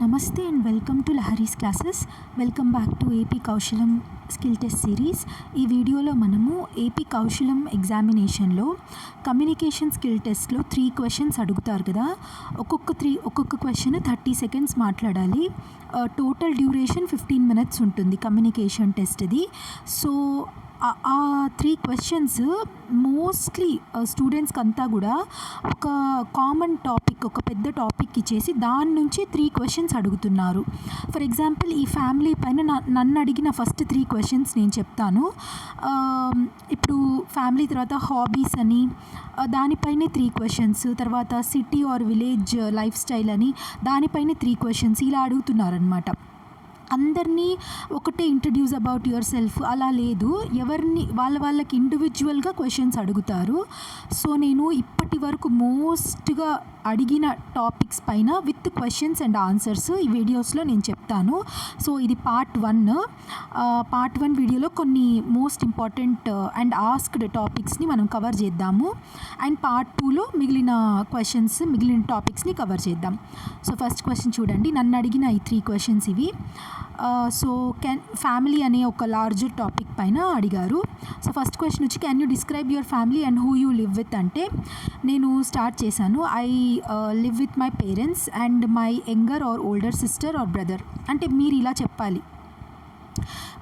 నమస్తే and welcome to Lahari's classes. Welcome back to AP Kaushalam skill test series. ఈ వీడియోలో మనము ఏపీ కౌశలం ఎగ్జామినేషన్లో కమ్యూనికేషన్ స్కిల్ టెస్ట్లో 3 క్వశ్చన్స్ అడుగుతారు కదా. ఒక్కొక్క క్వశ్చన్ 30 సెకండ్స్ మాట్లాడాలి. టోటల్ డ్యూరేషన్ 15 మినిట్స్ ఉంటుంది కమ్యూనికేషన్ టెస్ట్ది. సో ఆ 3 క్వశ్చన్స్ మోస్ట్లీ స్టూడెంట్స్కి అంతా కూడా ఒక కామన్ టాపిక్, ఒక పెద్ద టాపిక్ ఇచ్చేసి దాని నుంచి 3 క్వశ్చన్స్ అడుగుతున్నారు. ఫర్ ఎగ్జాంపుల్ ఈ ఫ్యామిలీ పైన నన్ను అడిగిన ఫస్ట్ 3 క్వశ్చన్స్ నేను చెప్తాను. ఇప్పుడు ఫ్యామిలీ తర్వాత హాబీస్ అని దానిపైనే 3 క్వశ్చన్స్, తర్వాత city or village life style అని దానిపైనే 3 క్వశ్చన్స్ ఇలా అడుగుతున్నారనమాట. అందరినీ ఒకటే ఇంట్రడ్యూస్ అబౌట్ యువర్ సెల్ఫ్ అలా లేదు, ఎవరిని వాళ్ళకి ఇండివిజువల్గా క్వశ్చన్స్ అడుగుతారు. సో నేను ఇప్పటి వరకు మోస్ట్గా అడిగిన టాపిక్స్ పైన విత్ క్వశ్చన్స్ అండ్ ఆన్సర్స్ ఈ వీడియోస్లో నేను చెప్తాను. సో ఇది పార్ట్ 1 వీడియోలో కొన్ని మోస్ట్ ఇంపార్టెంట్ అండ్ ఆస్క్డ్ టాపిక్స్ని మనం కవర్ చేద్దాము. అండ్ పార్ట్ 2లో మిగిలిన టాపిక్స్ని కవర్ చేద్దాం. సో ఫస్ట్ క్వశ్చన్ చూడండి, నన్ను అడిగిన ఈ 3 క్వశ్చన్స్ ఇవి. సో ఫ్యామిలీ అనే ఒక లార్జర్ టాపిక్ పైన అడిగారు. సో ఫస్ట్ క్వశ్చన్ వచ్చి can you describe your family and who you live with అంటే నేను స్టార్ట్ చేశాను. I live with my parents and my younger or older sister or brother. అంటే మీరు ఇలా చెప్పాలి,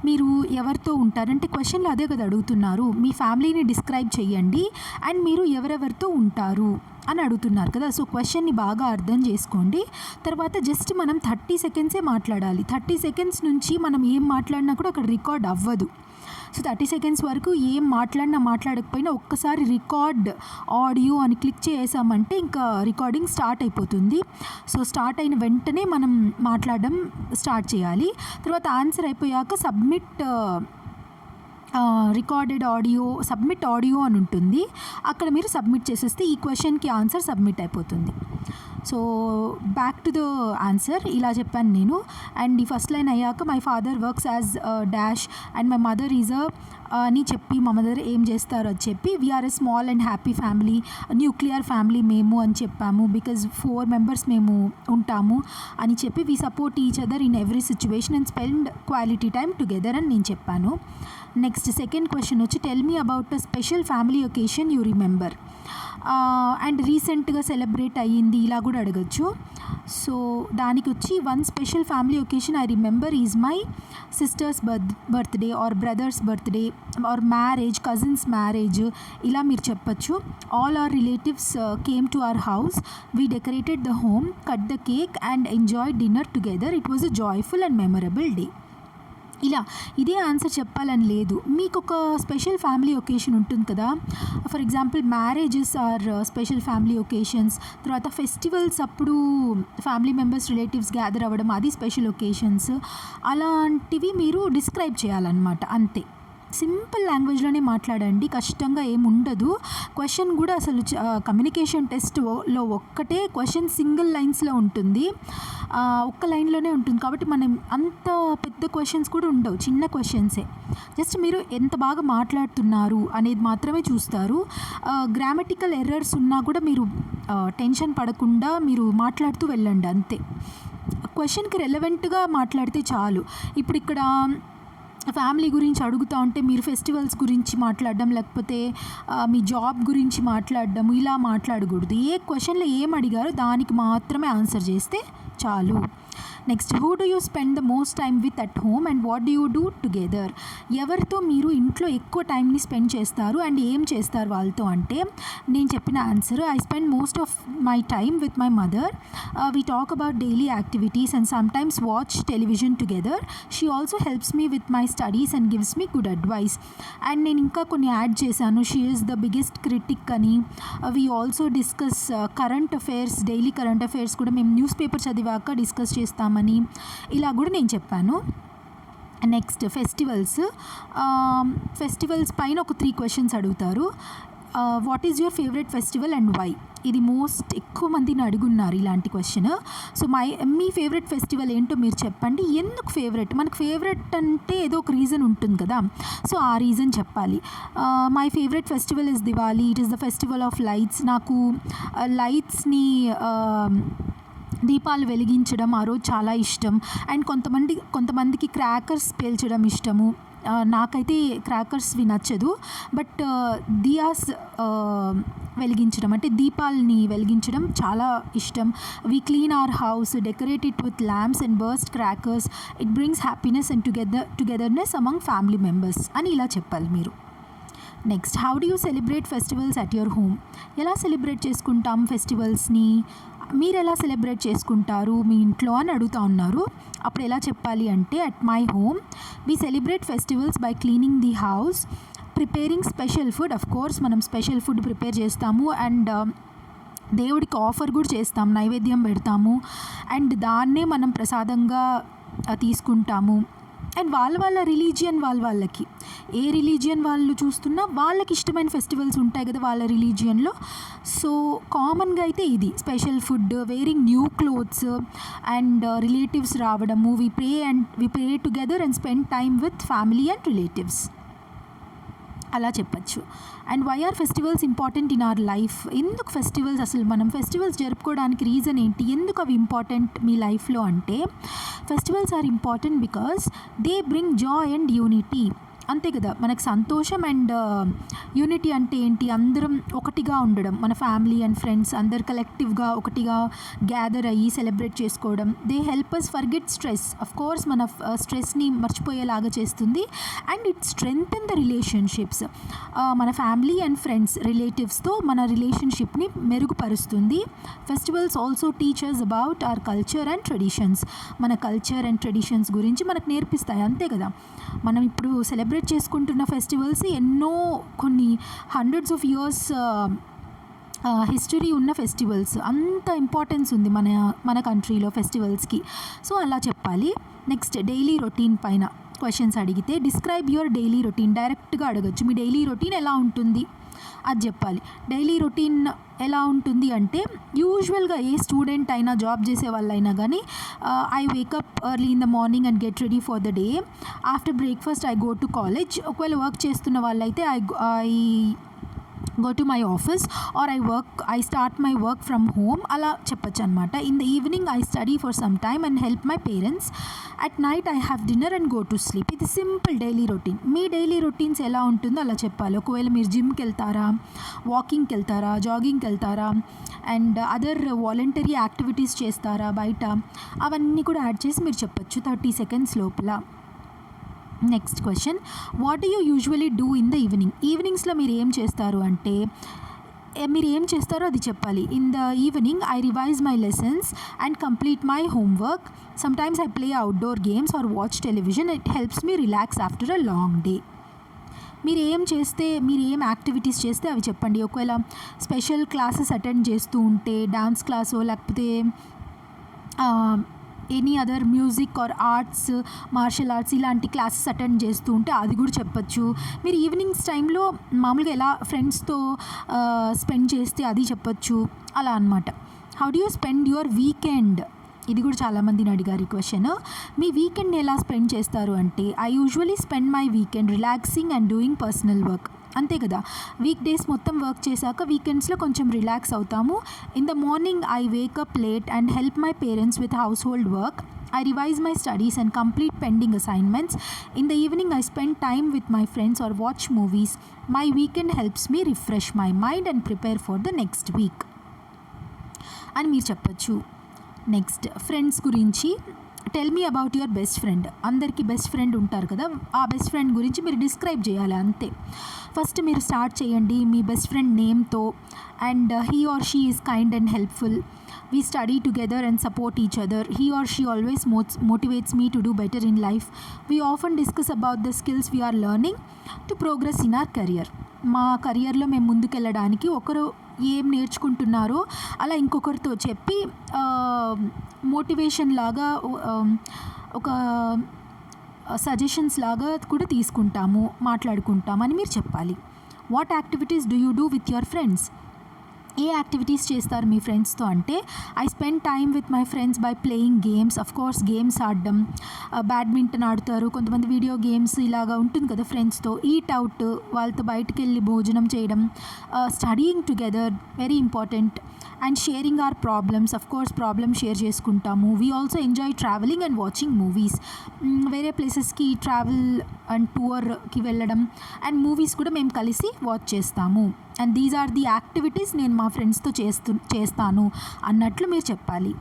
మీరు ఎవరితో ఉంటారంటే క్వశ్చన్లో అదే కదా అడుగుతున్నారు, మీ ఫ్యామిలీని డిస్క్రైబ్ చేయండి అండ్ మీరు ఎవరెవరితో ఉంటారు అని అడుగుతున్నారు కదా. సో క్వశ్చన్ని బాగా అర్థం చేసుకోండి. తర్వాత జస్ట్ మనం 30 సెకండ్సే మాట్లాడాలి. 30 సెకండ్స్ నుంచి మనం ఏం మాట్లాడినా కూడా అక్కడ రికార్డ్ అవ్వదు. సో 30 సెకండ్స్ వరకు ఏం మాట్లాడకపోయినా ఒక్కసారి రికార్డ్ ఆడియో అని క్లిక్ చేసామంటే ఇంకా రికార్డింగ్ స్టార్ట్ అయిపోతుంది. సో స్టార్ట్ అయిన వెంటనే మనం మాట్లాడడం స్టార్ట్ చేయాలి. తర్వాత ఆన్సర్ అయిపోయాక రికార్డెడ్ ఆడియో, సబ్మిట్ ఆడియో అని ఉంటుంది, అక్కడ మీరు సబ్మిట్ చేసేస్తే ఈ క్వశ్చన్కి ఆన్సర్ సబ్మిట్ అయిపోతుంది. So back to the answer ఇలా చెప్పాను నేను. అండ్ ఈ ఫస్ట్ లైన్ అయ్యాక my father works as dash and my mother is అని చెప్పి మా మదర్ ఏం చేస్తారు అని చెప్పి we are a small and happy family, nuclear family మేము అని చెప్పాము, బికాజ్ 4 మెంబర్స్ మేము ఉంటాము అని చెప్పి we support each other in every situation and spend quality time together అని నేను చెప్పాను. నెక్స్ట్ సెకండ్ క్వశ్చన్ వచ్చి tell me about a special family occasion you remember and రీసెంట్గా సెలబ్రేట్ అయ్యింది ఇలా కూడా అడగచ్చు. సో దానికి వచ్చి one special family occasion I remember is my sister's birthday or brother's birthday or marriage, cousins marriage ఇలా మీరు చెప్పచ్చు. All our relatives came to our house, we decorated the home, cut the cake and enjoy dinner together, it was a joyful and memorable day. ఇలా ఇదే answer చెప్పాలని లేదు, మీకు ఒక special family occasion ఉంటుంది కదా. For example marriages or special family occasions, తర్వాత festivals అప్పుడు ఫ్యామిలీ మెంబర్స్ రిలేటివ్స్ గ్యాదర్ అవ్వడం అది స్పెషల్ ఒకేషన్స్. అలాంటివి మీరు డిస్క్రైబ్ చేయాలన్నమాట, అంతే. సింపుల్ లాంగ్వేజ్లోనే మాట్లాడండి, కష్టంగా ఏముండదు. క్వశ్చన్ కూడా అసలు కమ్యూనికేషన్ టెస్ట్లో ఒక్కటే క్వశ్చన్ సింగిల్ లైన్స్లో ఉంటుంది, ఒక్క లైన్లోనే ఉంటుంది. కాబట్టి మనం అంత పెద్ద క్వశ్చన్స్ కూడా ఉండవు, చిన్న క్వశ్చన్సే. జస్ట్ మీరు ఎంత బాగా మాట్లాడుతున్నారు అనేది మాత్రమే చూస్తారు. గ్రామటికల్ ఎర్రర్స్ ఉన్నా కూడా మీరు టెన్షన్ పడకుండా మీరు మాట్లాడుతూ వెళ్ళండి, అంతే. క్వశ్చన్కి రెలవెంట్గా మాట్లాడితే చాలు. ఇప్పుడు ఇక్కడ ఫ్యామిలీ గురించి అడుగుతూ ఉంటే మీరు ఫెస్టివల్స్ గురించి మాట్లాడడం, లేకపోతే మీ జాబ్ గురించి మాట్లాడడం ఇలా మాట్లాడకూడదు. ఏ క్వశ్చన్లో ఏం అడిగారో దానికి మాత్రమే ఆన్సర్ చేస్తే చాలు. Next who do you spend the most time with at home and what do you do together. ఎవరితో మీరు ఇంట్లో ఎక్కువ టైంని స్పెండ్ చేస్తారు అండ్ ఏం చేస్తారు వాళ్ళతో అంటే నేను చెప్పిన answer I spend most of my time with my mother, we talk about daily activities and sometimes watch television together, she also helps me with my studies and gives me good advice. And నేను ఇంకా కొన్ని add చేశాను, she is the biggest critic అని. We also discuss current affairs, daily current affairs కూడా మేము news paper చదివాక discuss చేస్తామని ఇలా కూడా నేను చెప్పాను. నెక్స్ట్ ఫెస్టివల్స్ పైన ఒక 3 క్వశ్చన్స్ అడుగుతారు. What is your favourite festival and why. ఇది మోస్ట్ ఎక్కువ మందిని అడుగున్నారు ఇలాంటి క్వశ్చన్. సో మీ ఫేవరెట్ ఫెస్టివల్ ఏంటో మీరు చెప్పండి, ఎందుకు ఫేవరెట్. మనకు ఫేవరెట్ అంటే ఏదో ఒక రీజన్ ఉంటుంది కదా, సో ఆ రీజన్ చెప్పాలి. My favourite festival is Diwali, it is the festival of lights. నాకు లైట్స్ని దీపాలు వెలిగించడం ఆ రోజు చాలా ఇష్టం. అండ్ కొంతమందికి క్రాకర్స్ పేల్చడం ఇష్టము. నాకైతే క్రాకర్స్వి నచ్చదు. బట్ దియాస్ వెలిగించడం అంటే దీపాలని వెలిగించడం చాలా ఇష్టం. We clean our house, decorate it with lamps and burst crackers. It brings happiness and togetherness among family members అని ఇలా చెప్పాలి మీరు. Next, how do you celebrate festivals at your home? ఎలా సెలబ్రేట్ చేసుకుంటాం ఫెస్టివల్స్ని? మీరు ఎలా సెలబ్రేట్ చేసుకుంటారు మీ ఇంట్లో అని అడుగుతూ ఉన్నారు. అప్పుడు ఎలా చెప్పాలి అంటే, at my home we celebrate festivals by cleaning the house, preparing special food. Of course మనం స్పెషల్ ఫుడ్ ప్రిపేర్ చేస్తాము. అండ్ దేవుడికి ఆఫర్ కూడా చేస్తాం, నైవేద్యం పెడతాము. అండ్ దాన్నే మనం ప్రసాదంగా తీసుకుంటాము. అండ్ వాళ్ళ రిలీజియన్ వాళ్ళకి ఏ రిలీజియన్ వాళ్ళు చూస్తున్నా వాళ్ళకి ఇష్టమైన ఫెస్టివల్స్ ఉంటాయి కదా వాళ్ళ రిలీజియన్లో. సో కామన్గా అయితే ఇది special food, wearing new clothes and relatives రావడము. We pray together and spend time with family and relatives అలా చెప్పచ్చు. And why are festivals important in our life? ఎందుకు ఫెస్టివల్స్, అసలు మనం ఫెస్టివల్స్ జరుపుకోవడానికి రీజన్ ఏంటి, ఎందుకు అవి ఇంపార్టెంట్ మీ లైఫ్లో అంటే, festivals are important because they bring joy and unity. అంతే కదా, మనకు సంతోషం అండ్ యూనిటీ అంటే ఏంటి, అందరం ఒకటిగా ఉండడం, మన ఫ్యామిలీ అండ్ ఫ్రెండ్స్ అందరు కలెక్టివ్గా ఒకటిగా గ్యాదర్ అయ్యి సెలబ్రేట్ చేసుకోవడం. They help us forget stress. Of course మన స్ట్రెస్ని మర్చిపోయేలాగా చేస్తుంది. And it strengthen the relationships. మన ఫ్యామిలీ అండ్ ఫ్రెండ్స్ రిలేటివ్స్తో మన రిలేషన్షిప్ని మెరుగుపరుస్తుంది. Festivals also teachers about our culture and traditions. మన కల్చర్ అండ్ ట్రెడిషన్స్ గురించి మనకు నేర్పిస్తాయి. అంతే కదా, మనం ఇప్పుడు సెలబ్రేట్ చేసుకుంటున్న ఫెస్టివల్స్ ఎన్నో కొన్ని హండ్రెడ్స్ ఆఫ్ ఇయర్స్ హిస్టరీ ఉన్న ఫెస్టివల్స్. అంత ఇంపార్టెన్స్ ఉంది మన కంట్రీలో ఫెస్టివల్స్కి. సో అలా చెప్పాలి. నెక్స్ట్, డైలీ రొటీన్ పైన క్వశ్చన్స్ అడిగితే డిస్క్రైబ్ యువర్ డైలీ రొటీన్ డైరెక్ట్గా అడగచ్చు. మీ డైలీ రొటీన్ ఎలా ఉంటుంది అది చెప్పాలి. డైలీ రొటీన్ ఎలా ఉంటుంది అంటే, యూజువల్గా ఏ స్టూడెంట్ అయినా జాబ్ చేసే వాళ్ళైనా కానీ I wake up early in the morning and get ready for the day. After breakfast I go to college. ఒకవేళ వర్క్ చేస్తున్న వాళ్ళైతే I go to my office or I start my work from home అలా చెప్పచ్చు అనమాట. In the evening I study for some time and help my parents. At night I have dinner and go to sleep. ఇది simple daily routine. మీ daily routines ఎలా ఉంటుందో అలా చెప్పాలి. ఒకవేళ మీరు జిమ్కి వెళ్తారా, వాకింగ్కి వెళ్తారా, జాగింగ్కి వెళ్తారా, అండ్ అదర్ వాలంటరీ యాక్టివిటీస్ చేస్తారా బయట, అవన్నీ కూడా యాడ్ చేసి మీరు చెప్పచ్చు 30 seconds లోపల. Next question, what do you usually do in the evening? ఈవినింగ్స్లో మీరు ఏం చేస్తారు అంటే, మీరు ఏం చేస్తారో అది చెప్పాలి. In the evening I revise my lessons and complete my homework. Sometimes I play outdoor games or watch television. It helps me relax after a long day. మీరు ఏం యాక్టివిటీస్ చేస్తే అవి చెప్పండి. ఒకవేళ స్పెషల్ క్లాసెస్ అటెండ్ చేస్తూ ఉంటే, dance క్లాసో లేకపోతే any other music or arts, martial arts ఇలాంటి క్లాసెస్ అటెండ్ చేస్తూ ఉంటే అది కూడా చెప్పచ్చు. మీరు ఈవినింగ్స్ టైంలో మామూలుగా ఎలా ఫ్రెండ్స్తో స్పెండ్ చేస్తే అది చెప్పచ్చు అలా అనమాట. How do you spend your weekend? ఇది కూడా చాలామందిని అడిగారు ఈ క్వశ్చన్. మీ వీకెండ్ ఎలా స్పెండ్ చేస్తారు అంటే, I usually spend my weekend relaxing and doing personal work. అంతే కదా, వీక్ డేస్ మొత్తం వర్క్ చేశాక వీకెండ్స్లో కొంచెం రిలాక్స్ అవుతాము. In the morning I wake up late and help my parents with house hold work. I revise my studies and complete pending assignments. In the evening, I spend time with my friends or watch movies. My weekend helps me refresh my mind and prepare for the next week. అని మీరు చెప్పచ్చు. Next, friends గురించి tell me about your best friend. అందరికీ best friend ఉంటారు కదా, ఆ best friend గురించి మీరు డిస్క్రైబ్ చేయాలి అంతే. ఫస్ట్ మీరు స్టార్ట్ చేయండి మీ బెస్ట్ ఫ్రెండ్ నేమ్తో. And he or she is kind and helpful. We study together and support each other. He or she always motivates me to do better in life. We often discuss about the skills we are learning to progress in our career. మా కెరియర్లో మేము ముందుకెళ్ళడానికి ఒకరు ఏం నేర్చుకుంటున్నారో అలా ఇంకొకరితో చెప్పి motivation లాగా ఒక సజెషన్స్ లాగా కూడా తీసుకుంటాము, మాట్లాడుకుంటామని మీరు చెప్పాలి. What activities do you do with your friends? A activities చేస్తారు మీ ఫ్రెండ్స్తో అంటే I spend time with my friends by playing games. Of course games ఆడడం, బ్యాడ్మింటన్ ఆడతారు కొంతమంది, వీడియో గేమ్స్ ఇలాగా ఉంటుంది కదా ఫ్రెండ్స్తో. ఈట్ అవుట్, వాళ్ళతో బయటకు వెళ్ళి భోజనం చేయడం, studying together very important. And sharing our problems, of course problem share చేసుకుంటాము. We also enjoy travelling and watching movies. వేరే ప్లేసెస్కి ట్రావెల్ అండ్ టూర్కి వెళ్ళడం అండ్ మూవీస్ కూడా మేము కలిసి వాచ్ చేస్తాము. And these are the activities నేను మా ఫ్రెండ్స్తో చేస్తాను అన్నట్లు మీరు చెప్పాలి.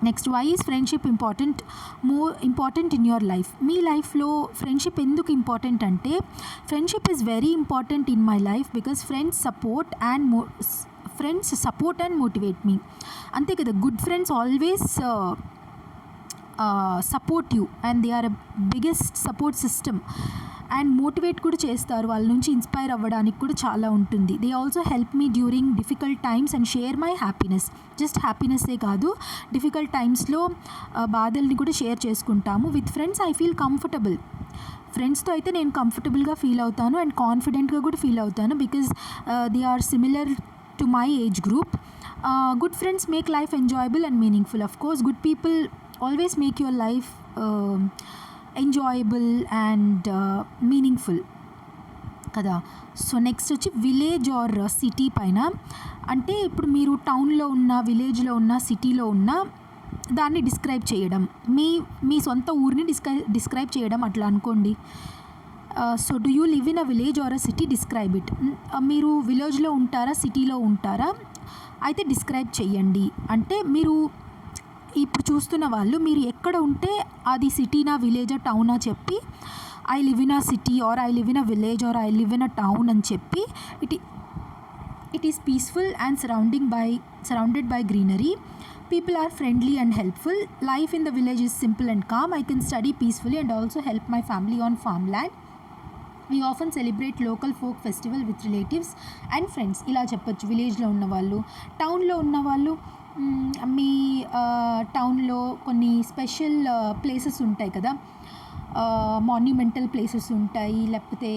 Next, why is friendship important in your life? మీ లైఫ్లో ఫ్రెండ్షిప్ ఎందుకు ఇంపార్టెంట్ అంటే, friendship is very important in my life because friends support and motivate me. అంతే కదా, good friends always support you and they are a biggest support system. And motivate కూడా చేస్తారు, వాళ్ళ నుంచి ఇన్స్పైర్ అవ్వడానికి కూడా చాలా ఉంటుంది. They also help me during difficult times and share my happiness. Just హ్యాపీనెస్సే కాదు, డిఫికల్ట్ టైమ్స్లో బాధల్ని కూడా షేర్ చేసుకుంటాము. With friends I feel comfortable. ఫ్రెండ్స్తో అయితే నేను కంఫర్టబుల్గా ఫీల్ అవుతాను అండ్ కాన్ఫిడెంట్గా కూడా ఫీల్ అవుతాను because they are similar to my age group. Good friends make life enjoyable and meaningful. Of course, good people always make your life enjoyable and meaningful కదా. So next వచ్చి village or city పైన. అంటే ఇప్పుడు మీరు టౌన్లో ఉన్న, విలేజ్లో ఉన్న, సిటీలో ఉన్న దాన్ని డిస్క్రైబ్ చేయడం, మీ సొంత ఊరిని డిస్క్రైబ్ చేయడం అట్లా అనుకోండి. So do you live in a village or a city? Describe it. మీరు విలేజ్లో ఉంటారా, సిటీలో ఉంటారా? అయితే డిస్క్రైబ్ చెయ్యండి. అంటే మీరు ఇప్పుడు చూస్తున్న వాళ్ళు మీరు ఎక్కడ ఉంటే అది సిటీనా, విలేజా, టౌనా చెప్పి I live in a city or I live in a village or I live in a town అని చెప్పి it is peaceful and surrounded by greenery. People are friendly and helpful. Life in the village is simple and calm. I can study peacefully and also help my family on farmland. We often celebrate local folk festival with relatives and friends. ఇలా చెప్పొచ్చు విలేజ్లో ఉన్నవాళ్ళు. టౌన్లో ఉన్నవాళ్ళు మీ టౌన్లో కొన్ని special places ఉంటాయి కదా, మాన్యుమెంటల్ ప్లేసెస్ ఉంటాయి, లేకపోతే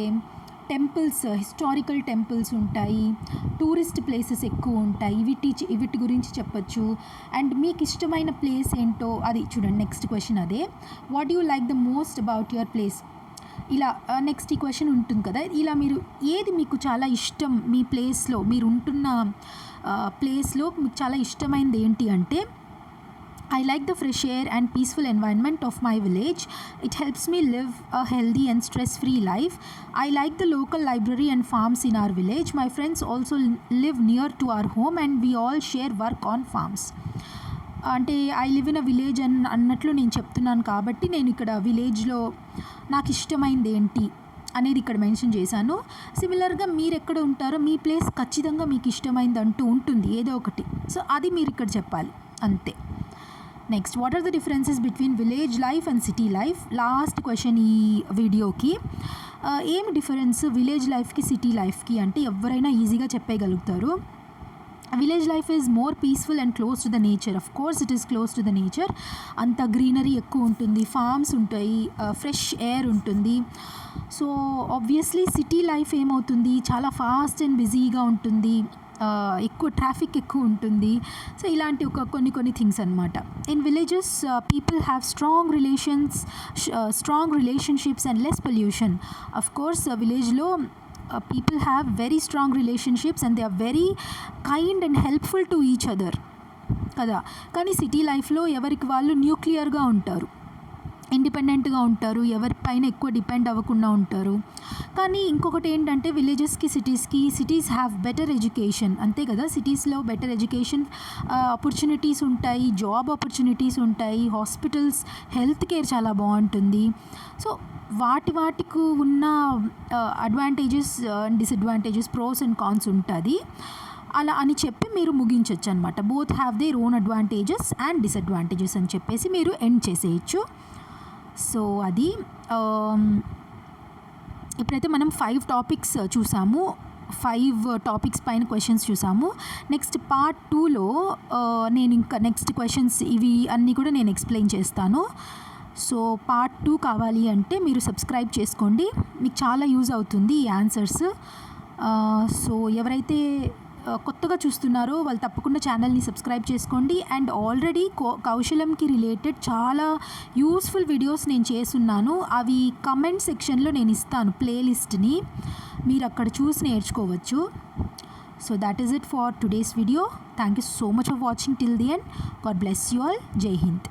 టెంపుల్స్, హిస్టారికల్ టెంపుల్స్ ఉంటాయి, టూరిస్ట్ ప్లేసెస్ ఎక్కువ ఉంటాయి. వీటి గురించి చెప్పచ్చు. అండ్ మీకు ఇష్టమైన ప్లేస్ ఏంటో అది చూడండి. నెక్స్ట్ క్వశ్చన్ అదే, what you like the most about your place? ఇలా నెక్స్ట్ ఈ క్వశ్చన్ ఉంటుంది కదా, ఇలా మీరు ఏది మీకు చాలా ఇష్టం, మీ ప్లేస్లో మీరు ఉంటున్న ప్లేస్లో మీకు చాలా ఇష్టమైనది ఏంటి అంటే, I like the fresh air and peaceful environment of my village. It helps me live a healthy and stress-free life. I like the local library and farms in our village. My friends also live near to our home and we all share work on farms. అంటే I live in a village అన్నట్లు నేను చెప్తున్నాను కాబట్టి నేను ఇక్కడ విలేజ్లో నాకు ఇష్టమైంది ఏంటి అనేది ఇక్కడ మెన్షన్ చేశాను. సిమిలర్గా మీరు ఎక్కడ ఉంటారో మీ ప్లేస్ ఖచ్చితంగా మీకు ఇష్టమైంది అంటూ ఉంటుంది ఏదో ఒకటి. సో అది మీరు ఇక్కడ చెప్పాలి అంతే. Next, what are the differences between village life and city life? Last question ఈ వీడియోకి. ఏం డిఫరెన్స్ విలేజ్ లైఫ్కి సిటీ లైఫ్కి అంటే ఎవరైనా ఈజీగా చెప్పేయగలుగుతారు. Village life is more peaceful and close to the nature. Of course it is close to the nature. అంత గ్రీనరీ ఎక్కువ ఉంటుంది, ఫార్మ్స్ ఉంటాయి, ఫ్రెష్ ఎయిర్ ఉంటుంది. సో ఆబ్వియస్లీ సిటీ లైఫ్ ఏమవుతుంది, చాలా ఫాస్ట్ అండ్ బిజీగా ఉంటుంది, ఎక్కువ ట్రాఫిక్ ఎక్కువ ఉంటుంది. సో ఇలాంటి కొన్ని థింగ్స్ అనమాట. In villages people have strong relationships and less pollution. Of course విలేజ్లో people have very strong relationships and they are very kind and helpful to each other కదా. కానీ సిటీ లైఫ్లో ఎవరికి వాళ్ళు న్యూక్లియర్గా ఉంటారు, ఇండిపెండెంట్గా ఉంటారు, ఎవరిపైన ఎక్కువ డిపెండ్ అవ్వకుండా ఉంటారు. కానీ ఇంకొకటి ఏంటంటే విలేజెస్కి సిటీస్ హ్యావ్ బెటర్ ఎడ్యుకేషన్. అంతే కదా, సిటీస్లో బెటర్ ఎడ్యుకేషన్ ఆపర్చునిటీస్ ఉంటాయి, జాబ్ ఆపర్చునిటీస్ ఉంటాయి, హాస్పిటల్స్, హెల్త్ కేర్ చాలా బాగుంటుంది. సో వాటికి ఉన్న advantages and disadvantages, pros and cons ఉంటుంది. అలా అని చెప్పి మీరు ముగించవచ్చు అనమాట. Both have their own advantages and disadvantages అని చెప్పేసి మీరు ఎండ్ చేసేయచ్చు. సో అది ఇప్పుడైతే మనం 5 టాపిక్స్ చూసాము, 5 టాపిక్స్ పైన క్వశ్చన్స్ చూసాము. నెక్స్ట్ పార్ట్ 2లో నేను ఇంకా నెక్స్ట్ క్వశ్చన్స్ ఇవి అన్నీ కూడా నేను ఎక్స్ప్లెయిన్ చేస్తాను. సో పార్ట్ 2 కావాలి అంటే మీరు సబ్స్క్రైబ్ చేసుకోండి, మీకు చాలా యూజ్ అవుతుంది ఈ ఆన్సర్స్. సో ఎవరైతే కొత్తగా చూస్తున్నారో వాళ్ళు తప్పకుండా ఛానల్ని సబ్స్క్రైబ్ చేసుకోండి. అండ్ ఆల్రెడీ కౌశలంకి రిలేటెడ్ చాలా యూస్ఫుల్ వీడియోస్ నేను చేస్తున్నాను. అవి కమెంట్ సెక్షన్లో నేను ఇస్తాను ప్లేలిస్ట్ని, మీరు అక్కడ చూసి నేర్చుకోవచ్చు. So that is it for today's video. Thank you so much for watching till the end. God bless you all. Jai Hind.